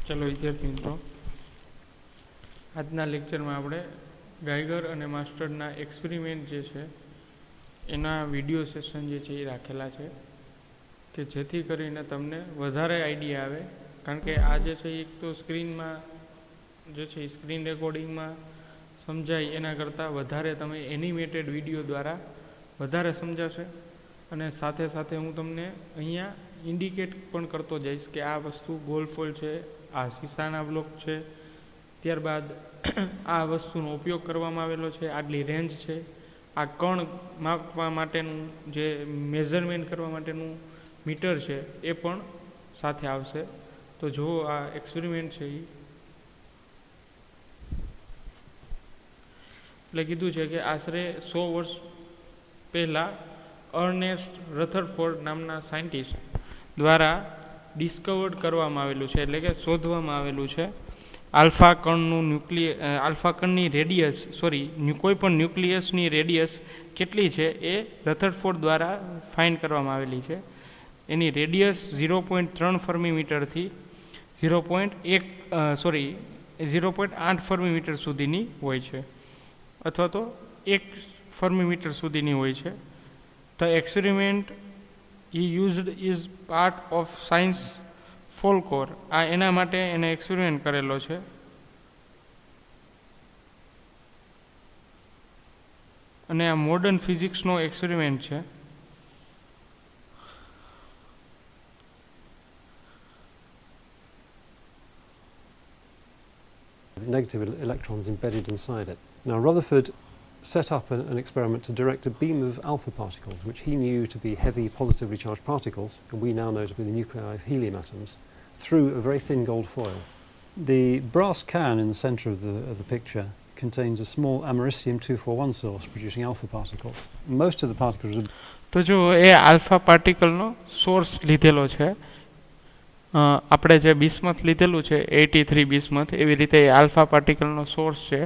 चलो विद्यार्थी मित्रों, आजना लेक्चर में आपणे गाइगर और मास्टरना एक्सपेरिमेंट जे छे एना विडियो सेशन जे छे ए राखेला छे कि जेथी करीने तमने वधारे आइडिया आवे। कारण के आ जे छे एक तो स्क्रीन में जे छे स्क्रीन रेकॉर्डिंग में समझाय एना करता वधारे तमे एनिमेटेड विडियो द्वारा वधारे समजाशे। अने साथे साथे हूँ तमने अहींया इंडिकेट पण करतो जईश कि आ वस्तु गोलफोल छे, आ शीशाना ब्लॉक छे, त्यारबाद आ वस्तुनो उपयोग करवामां आवेलो छे, आटली रेंज छे, आ कण मापवा माटेनुं जे मेजरमेंट करवा माटेनुं मीटर छे ए पण साथे आवशे। तो जो आ एक्सपेरिमेंट छे એટલે કીધું છે કે આશરે 100 વર્ષ પહેલા અર્નેસ્ટ રથરફોર્ડ નામના સાયન્ટિસ્ટ દ્વારા ડિસ્કવર્ડ કરવામાં આવેલું છે, એટલે કે શોધવામાં આવેલું છે આલ્ફા કણનું આલ્ફા કણની રેડિયસ કોઈ પણ ન્યુક્લિયસની રેડિયસ કેટલી છે એ રથરફોર્ડ દ્વારા ફાઇન્ડ કરવામાં આવેલી છે। એની રેડિયસ 0.3 ફર્મીમીટરથી 0.8 ફર્મીમીટર સુધીની હોય છે, અથવા તો 1 ફર્મીમીટર સુધીની હોય છે। The experiment he used is part of science folklore। આ એના માટે એને એક્સપેરિમેન્ટ કરેલો છે। અને આ મોડર્ન ફિઝિક્સનો એક્સપેરિમેન્ટ છે। Negative electrons embedded inside it. Now Rutherford set up an experiment to direct a beam of alpha particles, which he knew to be heavy positively charged particles, and we now know to be the nuclei of helium atoms, through a very thin gold foil. The brass can in the centre of the picture contains a small americium-241 source producing alpha particles. Most of the particles are... तो जो ए alpha particle no source लीधेलो छे, આપણે જે bismuth લીધેલું છે 83 bismuth, એવી રીતે alpha પાર્ટિકલનો source છે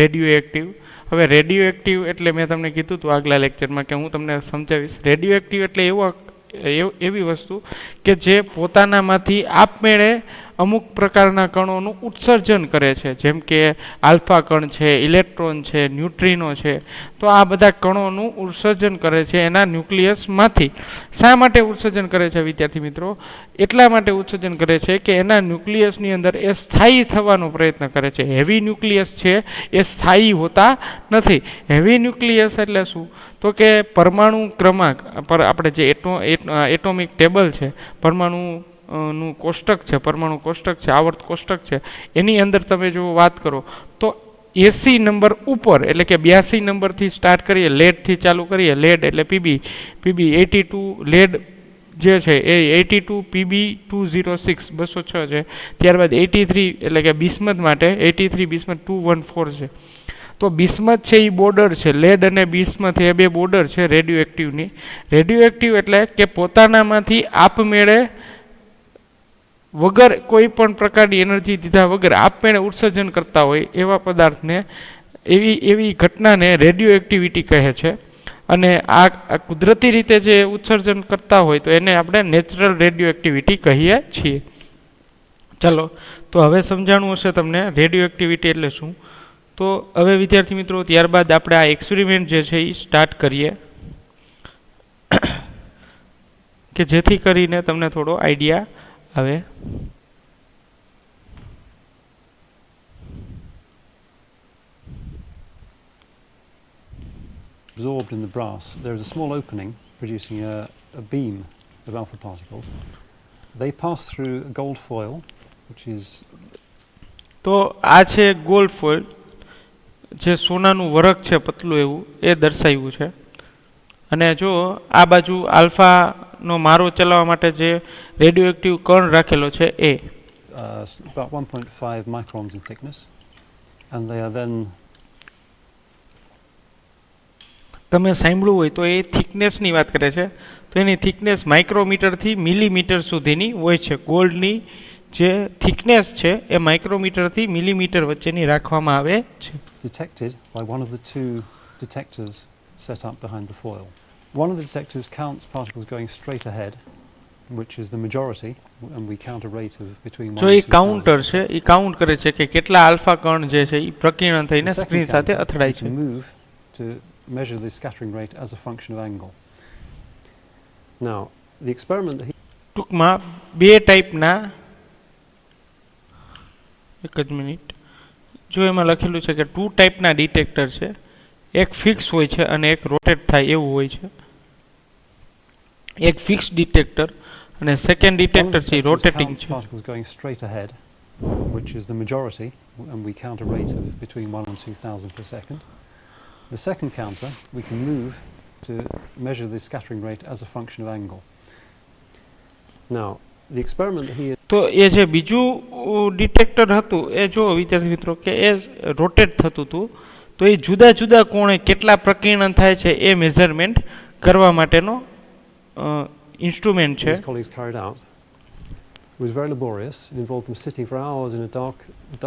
રેડિયો એક્ટિવ। હવે રેડિયો એક્ટિવ એટલે મેં તમને કીધું હતું આગલા લેક્ચરમાં કે હું તમને સમજાવીશ। રેડિયો એક્ટિવ એટલે એવી વસ્તુ કે જે પોતાનામાંથી આપમેળે અમુક પ્રકારના કણોનું ઉત્સર્જન કરે છે, જેમ કે આલ્ફા કણ છે, ઇલેક્ટ્રોન છે, ન્યુટ્રિનો છે। તો આ બધા કણોનું ઉત્સર્જન કરે છે એના ન્યુક્લિયસમાંથી। શા માટે ઉત્સર્જન કરે છે વિદ્યાર્થી મિત્રો? એટલા માટે ઉત્સર્જન કરે છે કે એના ન્યુક્લિયસની અંદર એ સ્થાયી થવાનો પ્રયત્ન કરે છે। હેવી ન્યુક્લિયસ છે એ સ્થાયી હોતા નથી। હેવી ન્યુક્લિયસ એટલે શું? તો કે પરમાણુ ક્રમાંક પર આપણે જે એટોમિક ટેબલ છે, પરમાણુ નું કોષ્ટક છે, પરમાણુ કોષ્ટક છે, આવર્ત કોષ્ટક છે, એની અંદર તમે જો વાત કરો તો 80 નંબર ઉપર એટલે કે 82 નંબરથી સ્ટાર્ટ કરીએ, લેડથી ચાલુ કરીએ, લેડ એટલે પીબી 82 લેડ જે છે એ 82 પીબી 206 206 છે। ત્યારબાદ 83 એટલે કે બિસ્મથ માટે 83 બિસ્મથ 214 છે। તો બિસ્મથ છે એ બોર્ડર છે, લેડ અને બિસ્મથ એ બે બોર્ડર છે રેડિયો એક્ટિવની। રેડિયો એક્ટિવ એટલે કે પોતાનામાંથી આપમેળે વગર કોઈ પણ પ્રકારની એનર્જી દીધા વગર આપમેળે ઉત્સર્જન કરતા હોય એવા પદાર્થને, એવી ઘટનાને રેડિયો એક્ટિવિટી કહે છે। અને આ કુદરતી રીતે જે ઉત્સર્જન કરતા હોય તો એને આપણે નેચરલ રેડિયો એક્ટિવિટી કહીએ છીએ। ચાલો, તો હવે સમજાણું હશે તમને રેડિયો એક્ટિવિટી એટલે શું। તો હવે વિદ્યાર્થી મિત્રો ત્યારબાદ આપણે આ એક્સપેરિમેન્ટ જે છે એ સ્ટાર્ટ કરીએ કે જેથી કરીને તમને થોડો આઈડિયા આવે। Absorbed in the brass, there is a small opening producing a beam of alpha particles. They pass through a gold foil, which is... તો આ છે ગોલ્ડ ફોઇલ, જે સોનાનું વરખ છે પતલું એવું એ દર્શાવ્યું છે। અને જો આ બાજુ આલ્ફાનો મારો ચલાવવા માટે જે રેડિયો એક્ટિવ કણ રાખેલો છે એ about 1.5 microns in thickness, and they are then... તમે સાંભળ્યું હોય તો એ થિકનેસની વાત કરે છે, તો એની થિકનેસ માઇક્રોમીટરથી મિલીમીટર સુધીની હોય છે। ગોલ્ડની જે થિકનેસ છે એ માઇક્રોમીટરથી મિલીમીટર વચ્ચેની રાખવામાં આવે છે। detected by one of the two detectors set up behind the foil. One of the detectors counts particles going straight ahead, which is the majority, and we count a rate of between 1 જો and A 2000. Counter છે એ count કરે છે કે કેટલા alpha કણ જે છે એ પ્રકીર્ણ The થઈને second સ્ક્રીન સાથે counter, અથડાય we છે. can move to measure the scattering rate as a function of angle. Now, the experiment that he ટૂંકમાં બે ટાઈપના, એક જ મિનિટ, જો એમાં લખેલું છે કે 2 ટાઈપના ડિટેક્ટર છે, એક ફિક્સ હોય છે અને એક રોટેટ થાય એવું હોય છે. એક ફિક્સ ડિટેક્ટર અને second one of detector the છે detectors રોટેટિંગ counts છે. particles going straight ahead, which is the majority, and we count a rate of between 1 and 2000 per second. The second counter, we can move to measure the scattering rate as a function of angle. Now, the experiment that he તો એ જે બીજું detector હતું એ જો વિદ્યાર્થી મિત્રો કે એ rotate થતું હતું, તો એ જુદા જુદા કોણે કેટલા પ્રકીર્ણન થાય છે એ મેઝરમેન્ટ કરવા માટેનો ઇન્સ્ટ્રુમેન્ટ છે. his colleagues carried out was very laborious. It involved them sitting for hours in a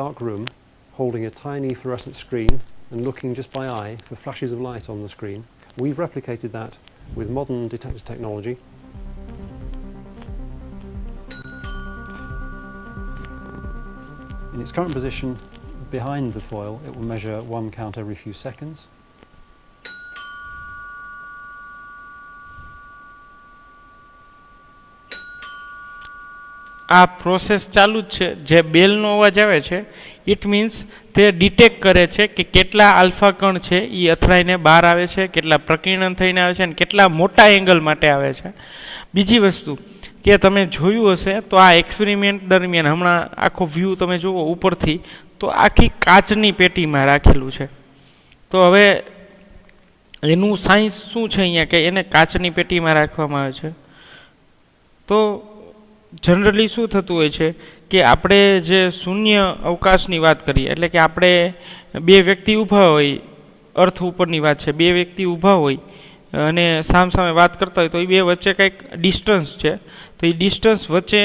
dark room, holding a tiny fluorescent screen and looking just by eye for flashes of light on the screen. We've replicated that with modern detector technology. In its current position behind the foil, it will measure 1 count every few seconds. આ process ચાલુ જ છે. જે બેલનો અવાજ આવે છે it means તે detect કરે છે કે કેટલા આલ્ફા કણ છે એ અથડાઈને બહાર આવે છે, કેટલા પ્રકીર્ણન થઈને આવે છે અને કેટલા મોટા એંગલ માટે આવે છે. બીજી વસ્તુ કે તમે જોયું હશે તો આ એક્સપેરિમેન્ટ દરમિયાન હમણાં આખો વ્યૂ તમે જુઓ ઉપરથી તો આખી કાચની પેટીમાં રાખેલું છે. તો હવે એનું સાયન્સ શું છે અહીંયા કે એને કાચની પેટીમાં રાખવામાં આવે છે. તો જનરલી શું થતું હોય છે કે આપણે જે શૂન્ય અવકાશની વાત કરીએ, એટલે કે આપણે બે વ્યક્તિ ઊભા હોય, અર્થ ઉપરની વાત છે, બે વ્યક્તિ ઊભા હોય અને સામસામે વાત કરતા હોય તો એ બે વચ્ચે કંઈક ડિસ્ટન્સ છે, તો એ ડિસ્ટન્સ વચ્ચે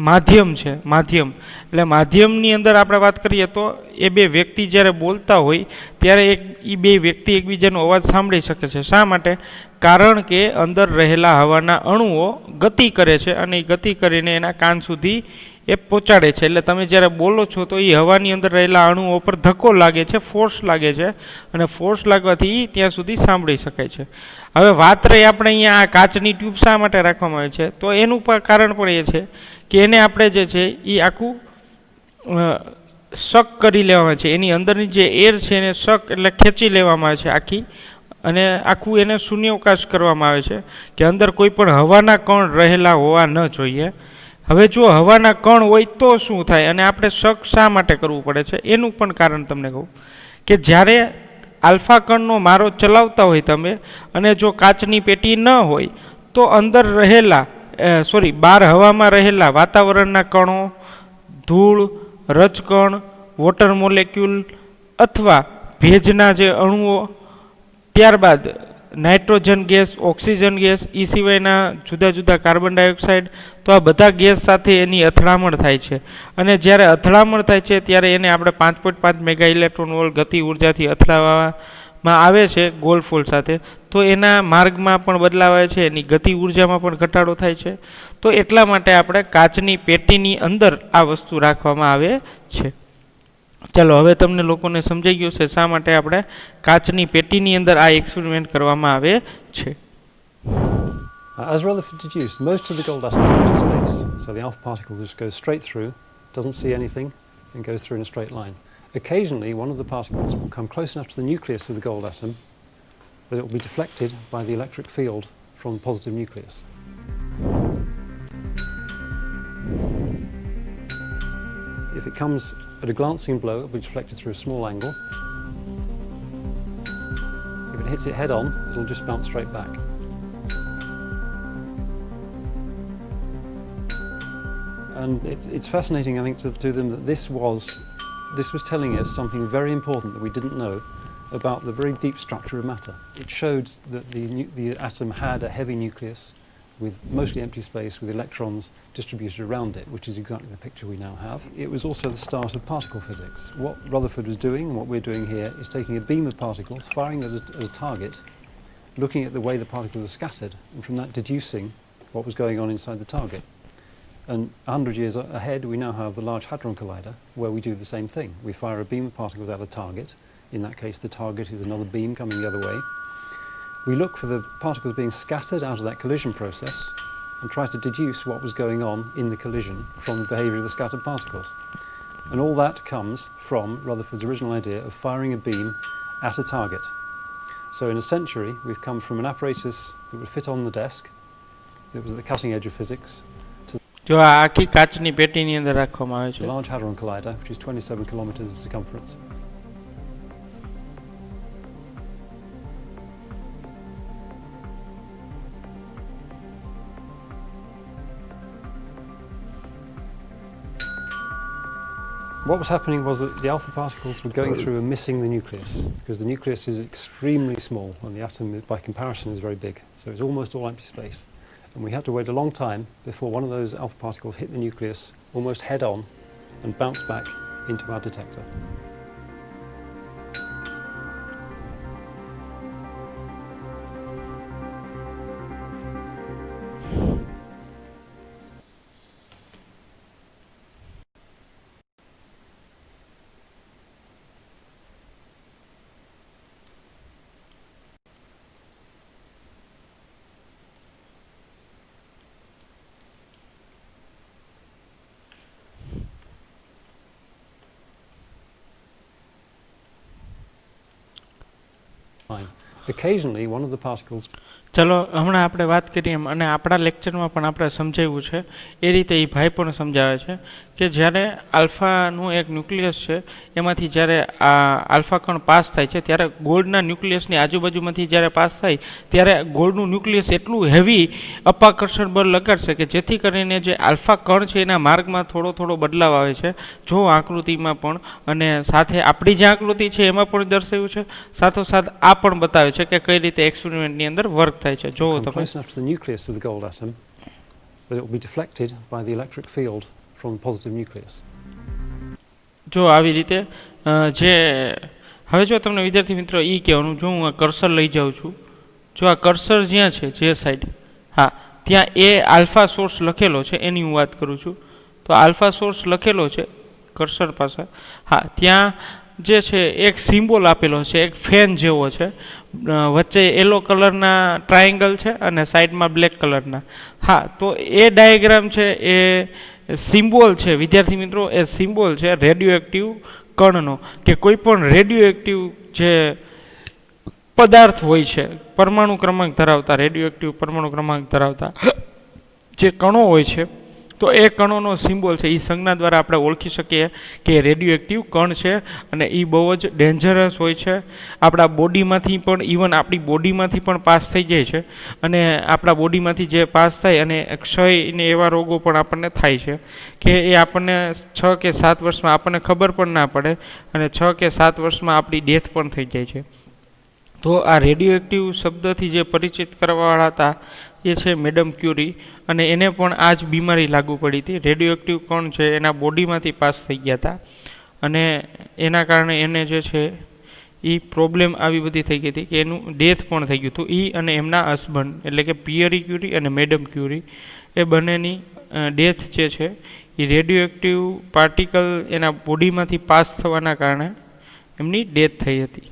માધ્યમ છે, માધ્યમ એટલે માધ્યમની અંદર આપણે વાત કરીએ તો એ બે વ્યક્તિ જ્યારે બોલતા હોય ત્યારે એ બે વ્યક્તિ એકબીજાનો અવાજ સાંભળી શકે છે. શા માટે? કારણ કે અંદર રહેલા હવાના અણુઓ ગતિ કરે છે અને એ ગતિ કરીને એના કાન સુધી એ પહોંચાડે છે. એટલે તમે જ્યારે બોલો છો તો એ હવાની અંદર રહેલા અણુઓ પર ધક્કો લાગે છે, ફોર્સ લાગે છે, અને ફોર્સ લાગવાથી ત્યાં સુધી સાંભળી શકાય છે. હવે વાત રહી આપણે અહીંયા આ કાચની ટ્યુબ શા માટે રાખવામાં આવે છે, તો એનું કારણ પણ એ છે કે એને આપણે જે છે એ આખું શક કરી લેવામાં આવે છે. એની અંદરની જે એર છે એને શક એટલે ખેંચી લેવામાં આવે છે આખી, અને આખું એને શૂન્યાવકાશ કરવામાં આવે છે કે અંદર કોઈ પણ હવાના કણ રહેલા હોવા ન જોઈએ. હવે જો હવાના કણ હોય તો શું થાય અને આપણે શક શા માટે કરવું પડે છે એનું પણ કારણ તમને કહું કે જ્યારે આલ્ફા કણનો મારો ચલાવતા હોય તમે અને જો કાચની પેટી ન હોય તો અંદર રહેલા બહાર હવામાં રહેલા વાતાવરણના કણો, ધૂળ, રજકણ, વોટર મોલેક્યુલ અથવા ભેજના જે અણુઓ, ત્યારબાદ નાઇટ્રોજન ગેસ, ઓક્સિજન ગેસ, એ સિવાયના જુદા જુદા કાર્બન ડાયોક્સાઇડ, તો આ બધા ગેસ સાથે એની અથડામણ થાય છે. અને જ્યારે અથડામણ થાય છે ત્યારે એને આપણે 5.5 મેગા ઇલેક્ટ્રોન વોલ્ટ ગતિ ઉર્જાથી અથડાવવામાં આવે છે ગોલ ફોલ સાથે, તો એના માર્ગમાં પણ બદલાવ આવે છે, એની ગતિ ઉર્જામાં પણ ઘટાડો થાય છે. તો એટલા માટે આપણે કાચની પેટીની અંદર આ વસ્તુ રાખવામાં આવે છે. ચાલો હવે તમને લોકોને સમજાઈ ગયું છે શા માટે આપણે કાચની પેટીની અંદર આ એક્સપેરિમેન્ટ કરવામાં આવે છે. As Rutherford deduced, most of the gold atoms are empty space, so the alpha particle just goes straight through, doesn't see anything, and goes through in a straight line. Occasionally, one of the particles will come close enough to the nucleus of the gold atom that it will be deflected by the electric field from the positive nucleus. If it comes at a glancing blow, it will be deflected through a small angle. If it hits it head on, it will just bounce straight back. And it's fascinating, I think, to them that this was telling us something very important that we didn't know about the very deep structure of matter. It showed that the atom had a heavy nucleus with mostly empty space with electrons distributed around it, which is exactly the picture we now have. It was also the start of particle physics. What Rutherford was doing and what we're doing here is taking a beam of particles, firing at a target, looking at the way the particles are scattered, and from that deducing what was going on inside the target. And 100 years ahead, we now have the Large Hadron Collider, where we do the same thing. We fire a beam of particles at a target. In that case, the target is another beam coming the other way. We look for the particles being scattered out of that collision process and try to deduce what was going on in the collision from the behaviour of the scattered particles. And all that comes from Rutherford's original idea of firing a beam at a target. So in a century, we've come from an apparatus that would fit on the desk, that was at the cutting edge of physics, જો આ આખી કાચની પેટીની અંદર રાખવામાં આવે the છે. Large Hadron Collider, which is 27 kilometres in circumference. What was happening was that the alpha particles were going through and missing the nucleus, because the nucleus is extremely small and the atom by comparison is very big, so it's almost all empty space. And we had to wait a long time before one of those alpha particles hit the nucleus almost head on and bounce back into our detector. Occasionally, one of the particles. ચલો હમણાં આપણે વાત કરીએ એમ અને આપણા લેક્ચરમાં પણ આપણે સમજાવ્યું છે એ રીતે એ ભાઈ પણ સમજાવે છે કે જ્યારે આલ્ફાનું એક ન્યુક્લિયસ છે એમાંથી જ્યારે આ આલ્ફા કણ પાસ થાય છે ત્યારે ગોળના ન્યુક્લિયસની આજુબાજુમાંથી જ્યારે પાસ થાય ત્યારે ગોળનું ન્યુક્લિયસ એટલું હેવી અપાકર્ષણ બળ લગાડશે કે જેથી કરીને જે આલ્ફા કણ છે એના માર્ગમાં થોડો થોડો બદલાવ આવે છે. જો આકૃતિમાં પણ અને સાથે આપણી જે આકૃતિ છે એમાં પણ દર્શાવ્યું છે, સાથોસાથ આ પણ બતાવે છે કે કઈ રીતે એક્સપેરિમેન્ટની અંદર વર્ક થાય છે. જો come close enough to the nucleus of the gold atom that it will be deflected by the electric field from the positive nucleus. જો આવી રીતે જે હવે જો તમને વિદ્યાર્થી મિત્રો એ કહેવાનું, જો હું આ કર્સર લઈ જાઉં છું, જો આ કર્સર જ્યાં છે જે સાઈડ, હા ત્યાં એ આલ્ફા સોર્સ લખેલો છે એની હું વાત કરું છું. તો આલ્ફા સોર્સ લખેલો છે કર્સર પાસે, હા ત્યાં જે છે એક સિમ્બોલ આપેલો છે, એક ફેન જેવો છે, વચ્ચે યલો કલરના ટ્રાયેંગલ છે અને સાઈડમાં બ્લેક કલરના. હા તો એ ડાયાગ્રામ છે એ સિમ્બોલ છે વિદ્યાર્થી મિત્રો, એ સિમ્બોલ છે રેડિયો એક્ટિવ કણનો, કે કોઈ પણ રેડિયો એક્ટિવ જે પદાર્થ હોય છે, પરમાણુ ક્રમાંક ધરાવતા, રેડિયો એક્ટિવ પરમાણુ ક્રમાંક ધરાવતા જે કણો હોય છે, તો એ કણોનો સિમ્બોલ છે એ સંજ્ઞા દ્વારા આપણે ઓળખી શકીએ કે રેડિયો એક્ટિવ કણ છે અને એ બહુ જ ડેન્જરસ હોય છે. આપણા બોડીમાંથી પણ, ઇવન આપણી બોડીમાંથી પણ પાસ થઈ જાય છે અને આપણા બોડીમાંથી જે પાસ થાય અને ક્ષય ને એવા રોગો પણ આપણને થાય છે કે એ આપણને 6 કે 7 વર્ષમાં આપણને ખબર પણ ના પડે અને 6 કે 7 વર્ષમાં આપણી ડેથ પણ થઈ જાય છે. તો આ રેડિયો એક્ટિવ શબ્દથી જે પરિચિત કરવાવાળા હતા એ છે મેડમ ક્યુરી, અને એને પણ આ જ બીમારી લાગુ પડી હતી. રેડિયો એક્ટિવ કણ છે એના બોડીમાંથી પાસ થઈ ગયા હતા અને એના કારણે એને જે છે એ પ્રોબ્લેમ આવી બધી થઈ ગઈ હતી કે એનું ડેથ પણ થઈ ગયું હતું. એ અને એમના હસબન્ડ એટલે કે પિયરી ક્યુરી અને મેડમ ક્યુરી, એ બંનેની ડેથ જે છે એ રેડિયો એક્ટિવ પાર્ટિકલ એના બોડીમાંથી પાસ થવાના કારણે એમની ડેથ થઈ હતી.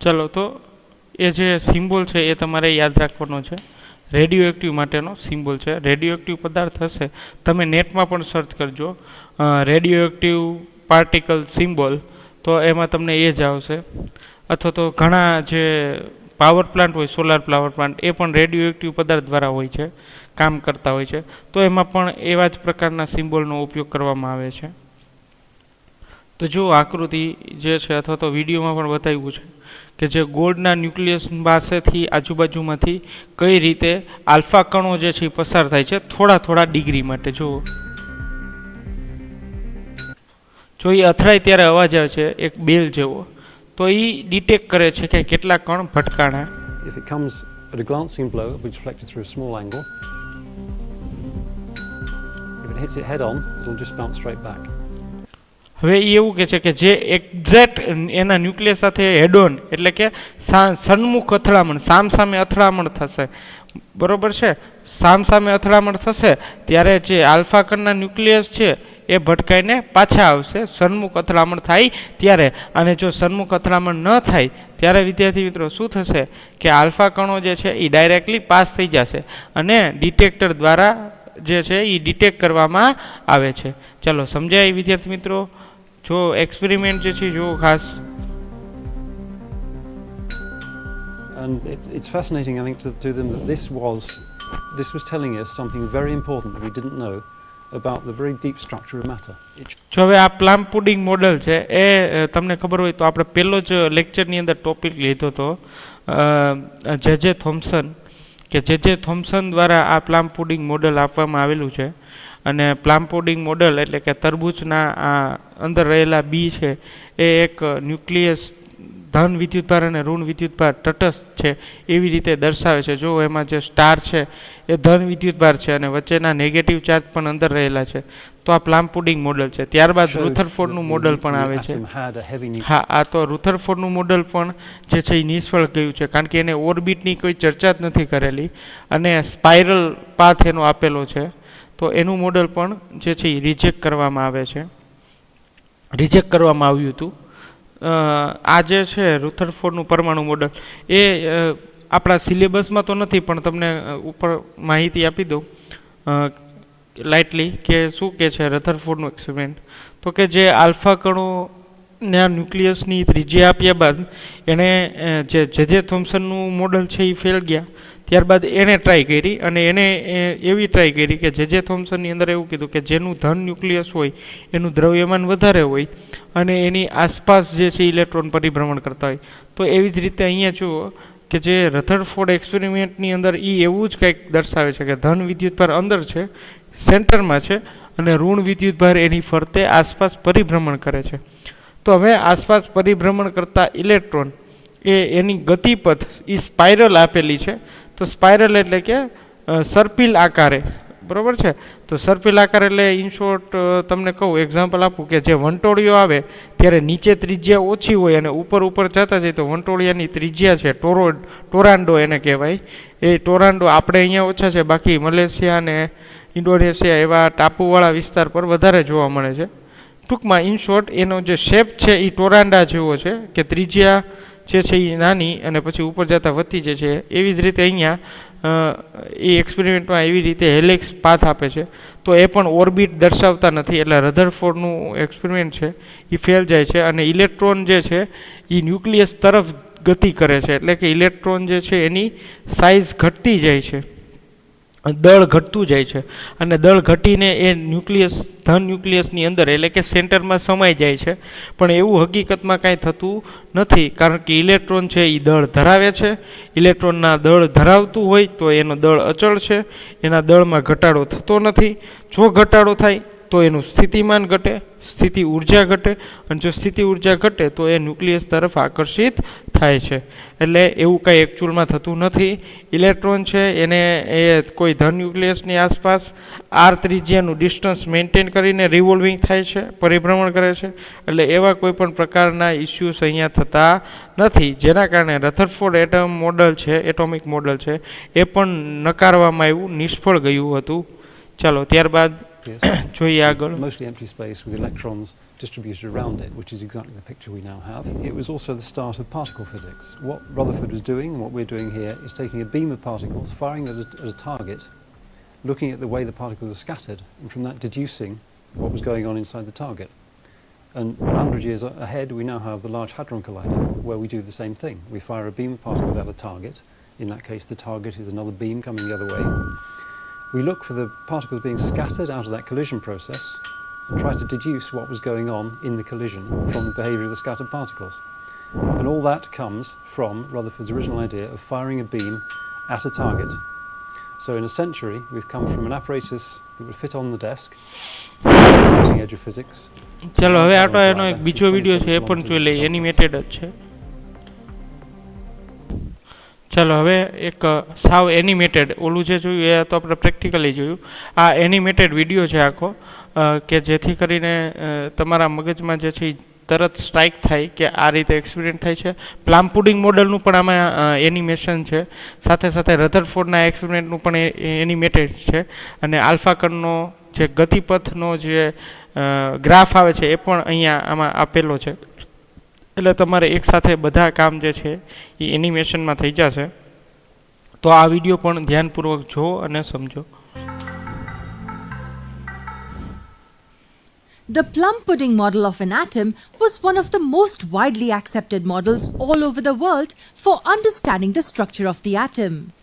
ચલો તો એ જે સિમ્બોલ છે એ તમારે યાદ રાખવાનો છે. રેડિયો એક્ટિવ માટેનો સિમ્બોલ છે. રેડિયો એક્ટિવ પદાર્થ હશે, તમે નેટમાં પણ સર્ચ કરજો રેડિયો એક્ટિવ પાર્ટિકલ સિમ્બોલ, તો એમાં તમને એ જ આવશે. અથવા તો ઘણા જે પાવર પ્લાન્ટ હોય, સોલાર પાવર પ્લાન્ટ, એ પણ રેડિયો એક્ટિવ પદાર્થ દ્વારા હોય છે, કામ કરતા હોય છે. તો એમાં પણ એવા જ પ્રકારના સિમ્બોલનો ઉપયોગ કરવામાં આવે છે. તો જો આકૃતિ જે છે અથવા તો વિડીયોમાં પણ બતાવ્યું છે કે જે ગોળના ન્યુક્લિયસ પાસેથી આજુબાજુમાંથી કઈ રીતે આલ્ફા કણો જે છે પસાર થાય છે થોડા થોડા ડિગ્રી માટે. જો એ અથડાય ત્યારે અવાજ આવે છે એક બેલ જેવો, તો એ ડિટેક્ટ કરે છે કે કેટલા કણ ભટકાણા. If it comes at a glancing blow, it will be deflected through a small angle. If it hits it head on, it will just bounce straight back. હવે એ એવું કહે છે કે જે એક્ઝેક્ટ એના ન્યુક્લિયસ સાથે હેડ ઓન એટલે કે સન્મુખ અથડામણ સામસામે અથડામણ થશે, બરોબર છે, સામસામે અથડામણ થશે ત્યારે જે આલ્ફા કણના ન્યુક્લિયસ છે એ ભટકાઈને પાછા આવશે સન્મુખ અથડામણ થાય ત્યારે. અને જો સન્મુખ અથડામણ ન થાય ત્યારે વિદ્યાર્થી મિત્રો શું થશે કે આલ્ફા કણો જે છે એ ડાયરેક્ટલી પાસ થઈ જશે અને ડિટેક્ટર દ્વારા જે છે એ ડિટેક્ટ કરવામાં આવે છે. ચાલો સમજાય વિદ્યાર્થી મિત્રો? જો એક્સપેરિમેન્ટ જે છે જો ખાસ. And it's fascinating, I think, to them that this was telling us something very important that we didn't know about the very deep structure of matter. જો હવે આ પ્લમ પુડિંગ મોડલ છે એ તમને ખબર હોય તો આપણે પહેલો જ લેક્ચરની અંદર ટોપિક લીધો હતો જે થોમ્સન કે જે થોમ્સન દ્વારા આ પ્લમ પુડિંગ મોડલ આપવામાં આવેલું છે. અને પ્લમ પુડિંગ મોડલ એટલે કે તરબૂચના આ અંદર રહેલા બી છે એ એક ન્યુક્લિયસ ધન વિદ્યુતભાર અને ઋણ વિદ્યુતભાર તટસ્થ છે એવી રીતે દર્શાવે છે. જો એમાં જે સ્ટાર છે એ ધન વિદ્યુતભાર છે અને વચ્ચેના નેગેટિવ ચાર્જ પણ અંદર રહેલા છે. તો આ પ્લમ પુડિંગ મોડલ છે. ત્યારબાદ રુથરફોર્ડનું મોડલ પણ આવે છે. હા, આ તો રુથરફોર્ડનું મોડલ પણ જે છે એ નિષ્ફળ ગયું છે કારણ કે એને ઓર્બિટની કોઈ ચર્ચા જ નથી કરેલી અને સ્પાઇરલ પાથ એનો આપેલો છે. તો એનું મોડલ પણ જે છે એ રિજેક્ટ કરવામાં આવ્યું હતું. આ જે છે રુથરફોર્ડનું પરમાણુ મોડલ એ આપણા સિલેબસમાં તો નથી પણ તમને ઉપર માહિતી આપી દઉં લાઇટલી કે શું કે છે રથરફોર્ડનું એક્સપેરિમેન્ટ. તો કે જે આલ્ફા કણોના ન્યુક્લિયસની ત્રિજ્યા આપ્યા બાદ એણે જે થોમ્સનનું મોડલ છે એ ફેલ ગયા. ત્યારબાદ એણે ટ્રાય કરી અને એને એવી ટ્રાય કરી કે જે થોમ્સનની અંદર એવું કીધું કે જેનું ધન ન્યુક્લિયસ હોય એનું દ્રવ્યમાન વધારે હોય અને એની આસપાસ જે છે ઇલેક્ટ્રોન પરિભ્રમણ કરતા હોય. તો એવી જ રીતે અહીંયા જુઓ કે જે રથરફોર્ડ એક્સપેરિમેન્ટની અંદર એ એવું જ કંઈક દર્શાવે છે કે ધન વિદ્યુતભાર અંદર છે સેન્ટરમાં છે અને ઋણ વિદ્યુતભાર એની ફરતે આસપાસ પરિભ્રમણ કરે છે. તો હવે આસપાસ પરિભ્રમણ કરતા ઇલેક્ટ્રોન એની ગતિપથ એ સ્પાઇરલ આપેલી છે. તો સ્પાઇરલ એટલે કે સર્પિલ આકારે, બરોબર છે. તો સર્પિલ આકાર એટલે ઇન શોર્ટ તમને કહું એક્ઝામ્પલ આપું કે જે વંટોળિયો આવે ત્યારે નીચે ત્રિજ્યા ઓછી હોય અને ઉપર જતા જાય તો વંટોળિયાની ત્રિજ્યા છે ટોરાન્ડો એને કહેવાય. એ ટોરાન્ડો આપણે અહીંયા ઓછા છે, બાકી મલેશિયા અને ઇન્ડોનેશિયા એવા ટાપુવાળા વિસ્તાર પર વધારે જોવા મળે છે. ટૂંકમાં ઇન શોર્ટ એનો જે શેપ છે એ ટોરાન્ડા જેવો છે કે ત્રિજ્યા જે છે એ નાની અને પછી ઉપર જતાં વધતી જાય છે. એવી જ રીતે અહીંયા એ એક્સપેરિમેન્ટમાં એવી રીતે હેલિક્સ પાથ આપે છે. તો એ પણ ઓર્બિટ દર્શાવતા નથી એટલે રધરફોર્ડનું એક્સપેરિમેન્ટ છે એ ફેલ જાય છે અને ઇલેક્ટ્રોન જે છે એ ન્યુક્લિયસ તરફ ગતિ કરે છે એટલે કે ઇલેક્ટ્રોન જે છે એની સાઇઝ ઘટતી જાય છે, દળ ઘટતું જાય છે અને દળ ઘટીને એ ધન ન્યુક્લિયસની અંદર એટલે કે સેન્ટરમાં સમાઈ જાય છે. પણ એવું હકીકતમાં કાંઈ થતું નથી કારણ કે ઇલેક્ટ્રોન છે એ દળ ધરાવે છે. ઇલેક્ટ્રોનના દળ ધરાવતું હોય તો એનો દળ અચળ છે, એના દળમાં ઘટાડો થતો નથી. જો ઘટાડો થાય તો એનું સ્થિતિમાન ઘટે, સ્થિતિ ઉર્જા ઘટે અને જો સ્થિતિ ઉર્જા ઘટે તો એ ન્યુક્લિયસ તરફ આકર્ષિત થાય છે. એટલે એવું કંઈ એકચ્યુઅલમાં થતું નથી. ઇલેક્ટ્રોન છે એને એ કોઈ ધન ન્યુક્લિયસની આસપાસ આર ત્રિજ્યાનું ડિસ્ટન્સ મેન્ટેન કરીને રિવોલ્વિંગ થાય છે, પરિભ્રમણ કરે છે. એટલે એવા કોઈ પણ પ્રકારના ઇસ્યુઝ અહીંયા થતા નથી, જેના કારણે રથરફોર્ડ એટોમિક મોડલ છે એ પણ નકારવામાં આવ્યું, નિષ્ફળ ગયું હતું. ચાલો ત્યારબાદ જોઈએ આગળ. Mostly empty space with electrons distributed around it, which is exactly the picture we now have. It was also the start of particle physics. What Rutherford was doing and what we're doing here is taking a beam of particles, firing at a target, looking at the way the particles are scattered, and from that deducing what was going on inside the target. And 100 years ahead we now have the Large Hadron Collider, where we do the same thing. We fire a beam of particles at a target. In that case the target is another beam coming the other way. We look for the particles being scattered out of that collision process and try to deduce what was going on in the collision from the behaviour of the scattered particles. And all that comes from Rutherford's original idea of firing a beam at a target. So in a century we've come from an apparatus that would fit on the desk, the cutting edge of physics. ચલો હવે આટલો એનો એક બીજો video છે એ પણ જોઈ લઈએ, એનિમેટેડ જ છે. ચાલો હવે એક સાવ એનિમેટેડ ઓલું જે જોયું એ તો આપણે પ્રેક્ટિકલી જોયું. આ એનિમેટેડ વિડીયો છે આખો કે જેથી કરીને તમારા મગજમાં જે છે તરત સ્ટ્રાઇક થાય કે આ રીતે એક્સપેરિમેન્ટ થાય છે. પ્લામ પુડિંગ મોડલનું પણ આમાં એનિમેશન છે, સાથે સાથે રધરફોર્ડના એક્સપેરિમેન્ટનું પણ એનિમેટેડ છે, અને આલ્ફાકણનો જે ગતિપથનો જે ગ્રાફ આવે છે એ પણ અહીંયા આમાં આપેલો છે. એટલે તમારે એકસાથે બધા કામ જે છે એ એનિમેશનમાં થઈ જશે. તો આ વિડીયો પણ ધ્યાનપૂર્વક જુઓ અને સમજો. The plum pudding model of an atom was one of the most widely accepted models all over the world for understanding the structure of the atom.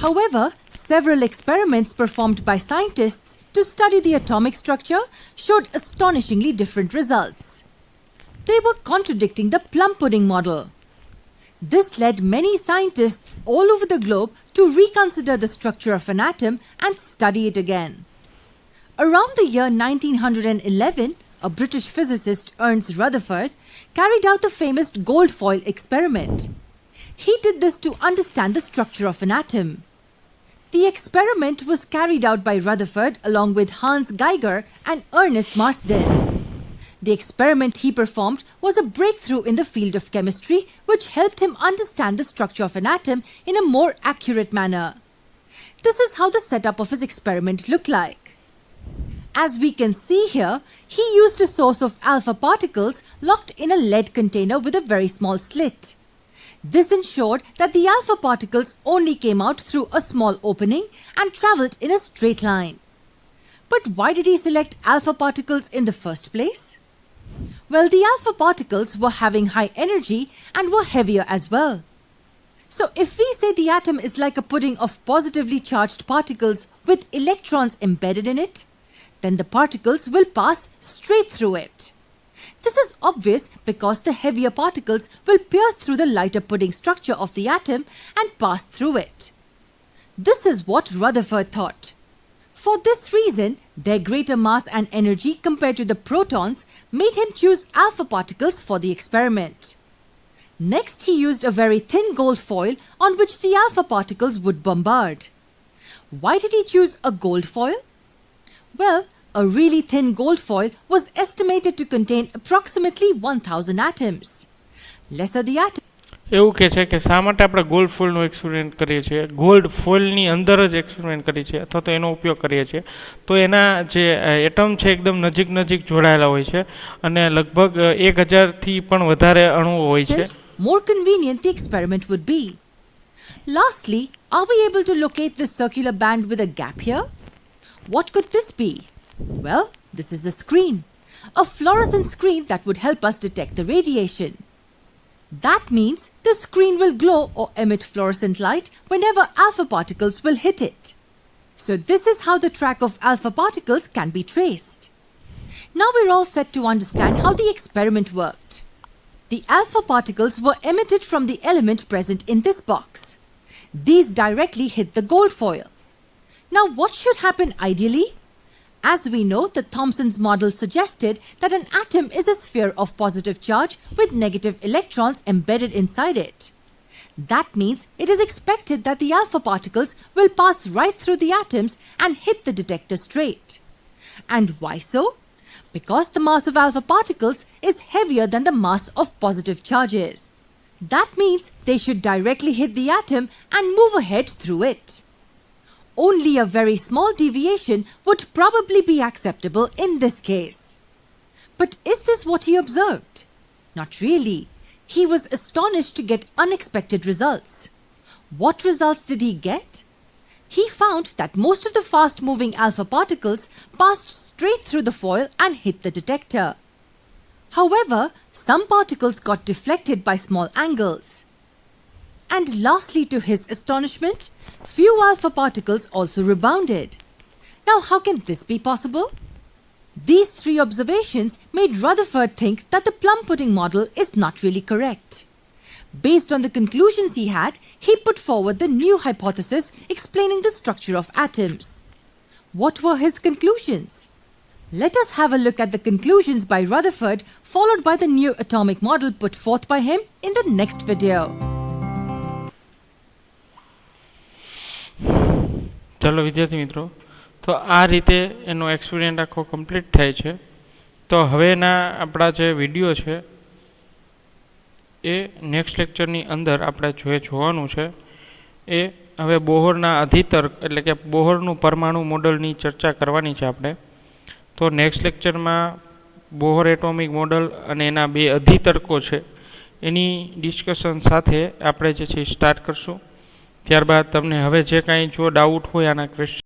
However, several experiments performed by scientists to study the atomic structure showed astonishingly different results. They were contradicting the plum pudding model. This led many scientists all over the globe to reconsider the structure of an atom and study it again. Around the year 1911, a British physicist, Ernst Rutherford, carried out the famous gold foil experiment. He did this to understand the structure of an atom. The experiment was carried out by Rutherford along with Hans Geiger and Ernest Marsden. The experiment he performed was a breakthrough in the field of chemistry which helped him understand the structure of an atom in a more accurate manner. This is how the setup of his experiment looked like. As we can see here, he used a source of alpha particles locked in a lead container with a very small slit. This ensured that the alpha particles only came out through a small opening and travelled in a straight line. But why did he select alpha particles in the first place? Well, the alpha particles were having high energy and were heavier as well. So if we say the atom is like a pudding of positively charged particles with electrons embedded in it, then the particles will pass straight through it. This is obvious because the heavier particles will pierce through the lighter pudding structure of the atom and pass through it. This is what Rutherford thought. For this reason, their greater mass and energy compared to the protons made him choose alpha particles for the experiment. Next, he used a very thin gold foil on which the alpha particles would bombard. Why did he choose a gold foil? Well, a really thin gold foil was estimated to contain approximately 1000 atoms. Lesser the atom, એવું કહે છે કે શા માટે આપણે gold ફોઇલનો experiment કરીએ છીએ, gold ફોઇલની અંદર જ એક્સપેરિમેન્ટ કરીએ છીએ અથવા તો એનો ઉપયોગ કરીએ છીએ. તો એના જે એટમ છે એકદમ નજીક નજીક જોડાયેલા હોય છે અને લગભગ 1000થી પણ વધારે અણુઓ હોય છે. hence, more convenient the experiment would be. Lastly, are we able to locate this circular band with a gap here? What could this be? Well, this is the screen. A fluorescent screen that would help us detect the radiation. That means the screen will glow or emit fluorescent light whenever alpha particles will hit it. So this is how the track of alpha particles can be traced. Now we're all set to understand how the experiment worked. The alpha particles were emitted from the element present in this box. These directly hit the gold foil. Now what should happen ideally? As we know, the Thomson's model suggested that an atom is a sphere of positive charge with negative electrons embedded inside it. That means it is expected that the alpha particles will pass right through the atoms and hit the detector straight. And why so? Because the mass of alpha particles is heavier than the mass of positive charges. That means they should directly hit the atom and move ahead through it. Only a very small deviation would probably be acceptable in this case. But is this what he observed? Not really. He was astonished to get unexpected results. What results did he get? He found that most of the fast-moving alpha particles passed straight through the foil and hit the detector. However, some particles got deflected by small angles. And lastly, to his astonishment, few alpha particles also rebounded. Now, how can this be possible? These three observations made Rutherford think that the plum pudding model is not really correct. Based on the conclusions he had, he put forward the new hypothesis explaining the structure of atoms. What were his conclusions? Let us have a look at the conclusions by Rutherford, followed by the new atomic model put forth by him in the next video. ચાલો વિદ્યાર્થી મિત્રો, તો આ રીતે એનો experiment આખો complete થાય છે. તો હવેના આપણા જે વિડીયો છે એ નેક્સ્ટ લેક્ચરની અંદર આપણે જોવાનું છે એ હવે બોહરના અધિતર્ક એટલે કે બોહરનું પરમાણુ મોડલની ચર્ચા કરવાની છે આપણે. તો નેક્સ્ટ લેક્ચરમાં બોહર એટોમિક મોડલ અને એના બે અધિતર્કો છે એની ડિસ્કશન સાથે આપણે જે છે સ્ટાર્ટ કરશું. ત્યારબાદ તમને હવે જે કાંઈ જો ડાઉટ હોય આના ક્વેશ્ચન